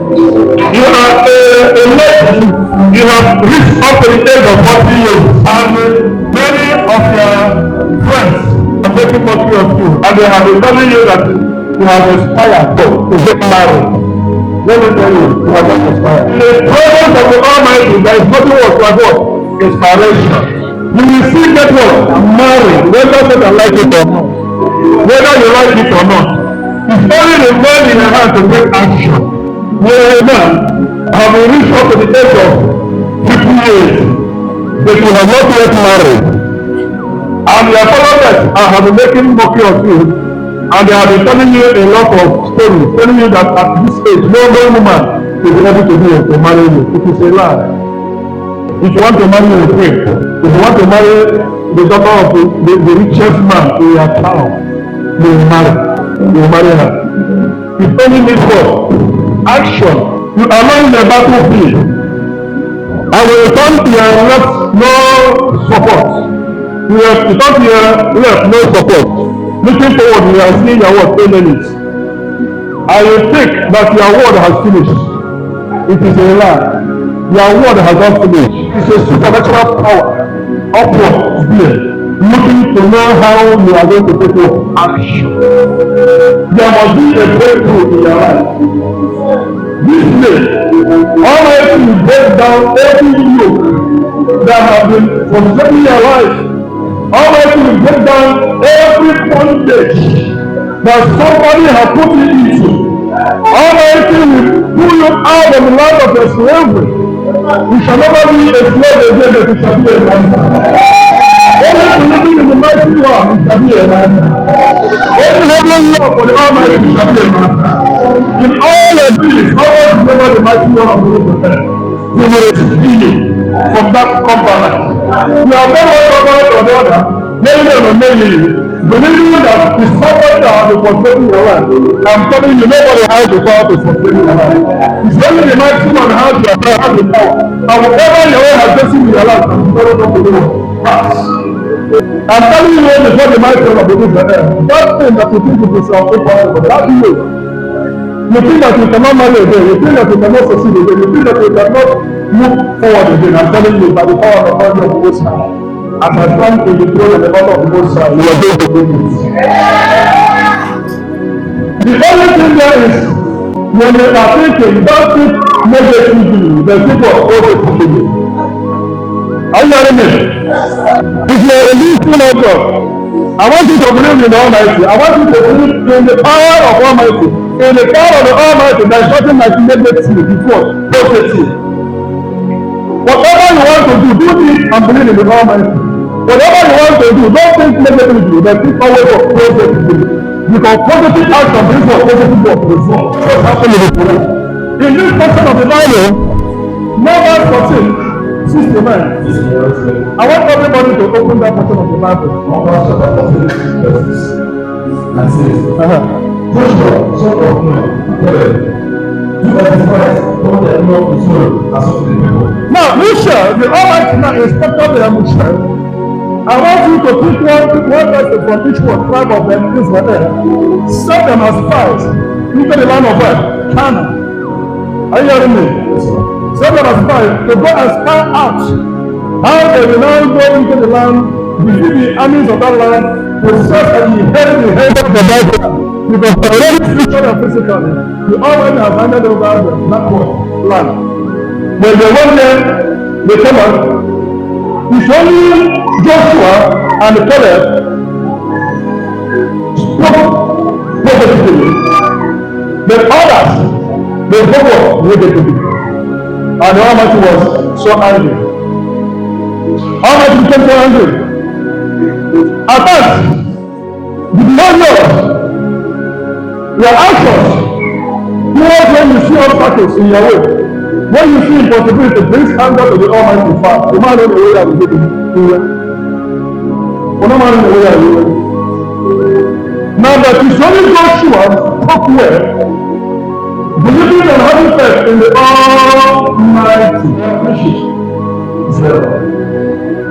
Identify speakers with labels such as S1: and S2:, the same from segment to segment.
S1: You are a lady, you have reached up to the age of 40 years, and many of your friends are making mockery of you, and they have been telling you that you have aspired to get married. Let me tell you, you have not aspired. In the presence of the Almighty, there is nothing worse than what? Inspiration. You will see that one married, whether you like it or not. Whether you like it or not. It's only the man in your hand to take action. Where a man have reached up to the age of 50 years, but you have not yet married. And your followers have been making mockery of you, and they have been telling you a lot of stories, telling you that at this age, no woman will be able to marry you. It is a lie. If you want to marry, you pray. If you want to marry the daughter of the richest man in your town, you will marry. You will marry her. It only needs what? Action. You are not in the battlefield. And when you come to your left, no support. You come to your left, no support. Looking forward, you are seeing your word 10 minutes. And you think that your word has finished. It is a lie. Your word has not finished. It's a supernatural power upward there, looking to know how you are going to take action. There must be a breakthrough in your life. This day, Almighty will break down every yoke that has been frustrating your life. Almighty will break down every bondage that somebody has put you into. Almighty will pull you out of the land of your slavery. We shall never be a slave again, but we shall be a master. Only believing in the mighty one, we shall be a master. Only having love for the Almighty, we shall be a master. In all of this, always remember the mighty one of the Lord. We will receive from that covenant. We are never one or the other, many. Believing that the somebody that has been frustrating your life. I'm telling you, nobody has the power to frustrate your life. It's only the mighty one has the power. And whatever Yahweh has blessed in your life, I'm telling you, pass. I'm telling you before the mighty one of the Lord, that thing that you think is impossible, that you think that you cannot marry again, you think that you cannot succeed again, you think that you cannot move forward again. I'm telling you, by the power of the Lord of the Most High. As I stand in the throne of the Lord of the Most High, we are going to do it. The only thing there is, when you are thinking, don't think negatively, the people are always thinking. Are you hearing me? If you are a new son of God, I want you to believe in the Almighty. I want you to believe in the power of Almighty. In the power of the Almighty, there is nothing like negativity before positive. Whatever you want to do it and believe in the Almighty. Whatever you want to do, don't think negatively, but think always of positivity. Because positive action brings for positive result. What's happening in the world? In this portion of the Bible, Numbers 14, 69. I want everybody to open that portion of the Bible. Numbers chapter 14, verses 6. And says, Joshua, son of Nun, you are the Christ, don't let me of Israel, as of the people. Now, Misha, the Almighty now instructed the Musha. I want you to pick one person from each tribe of them, Israel, set them as spies into the land of where? Canaan. Are you hearing me? Set them as spies to go and spy out how they will now go into the land, defeat the armies of that land, possess and inherit the hand of the Bible. Because they already spiritually and physically, the Almighty has handed over that land. When they went there, they came out. It's only Joshua and Caleb spoke positively. The others, they spoke negatively. And the Almighty was so angry. Almighty became so angry. At first, did not know your actions towards when you see obstacles in your way. When you see impossibility, brings anger to the Almighty Father. The man in the way that we did it. No man in the way that we did it. Now that it's only Joshua spoke well, believing and having faith in the Almighty.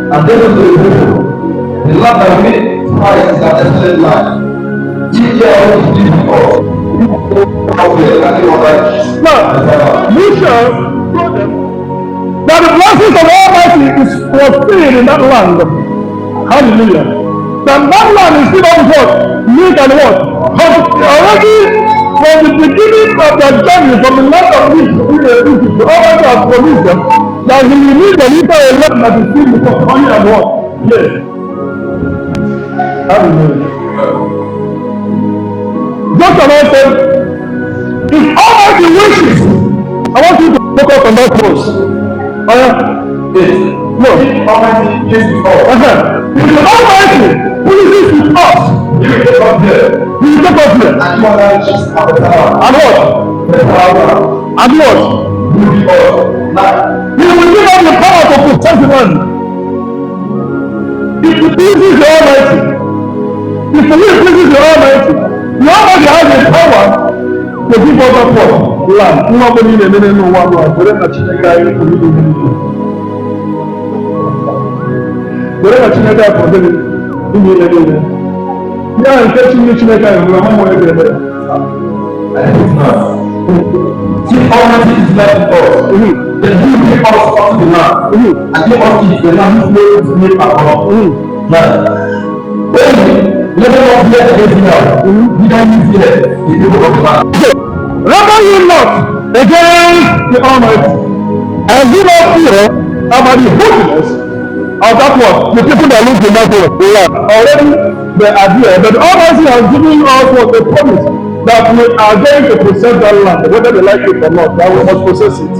S1: And then to the people, the land that we Christ is an excellent land. Ye are already before. Now, we shall show them that the blessings of Almighty is fulfilled in that land. Hallelujah. That land is still on what? Milk and what? Already from the beginning of their journey from the land of Egypt, the Almighty has promised them that He will lead them into a land that is filled with honey and what? Yes. Hallelujah. Just about said, if Almighty wishes, I want you to focus on that verse. Yes. No. Almighty is with us. If the Almighty pleases with us, He will take us there. He will take us there. And what? And what? He will give us the power to possess the land. If it pleases the Almighty, if the will pleases the Almighty, the Almighty has the power to give us that what? Land. Nobody in the name of one word. But then the guy will be doing anything. Whatever Chineke for them in the area. Yeah, I'm catching you Chineke and we're on way there. See, Almighty is like us. Then He will give us up to the land. And give us the land who will make our land. Let us hear against now. We don't need here the people of the land. Rebel you not against the Almighty. And do not fear about the holiness of that one, the people that live in that land already they are there. But Almighty has given us what they promise that we are going to possess that land, whether they like it or not, that we must possess it.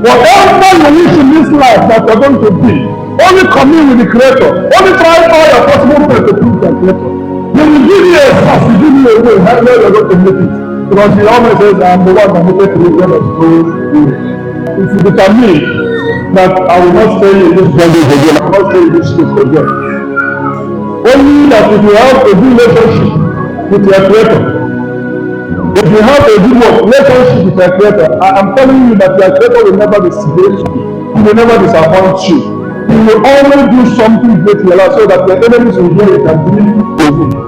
S1: Whatever you wish in this life that you're going to be, only commune with the Creator, only try all your possible ways to please the Creator. He will give you a source, He will give you a way, how you're going to make it. Because He always says, I am the one that makes the God of those ways. If you determine that I will not stay in this bondage again, I will not stay in this place again. Only that if you have a good relationship with your Creator, if you have a good relationship with your Creator, I am telling you that your Creator will never disappoint you. He will never disappoint you. He will always do something great in your life so that your enemies will hear it and believe you.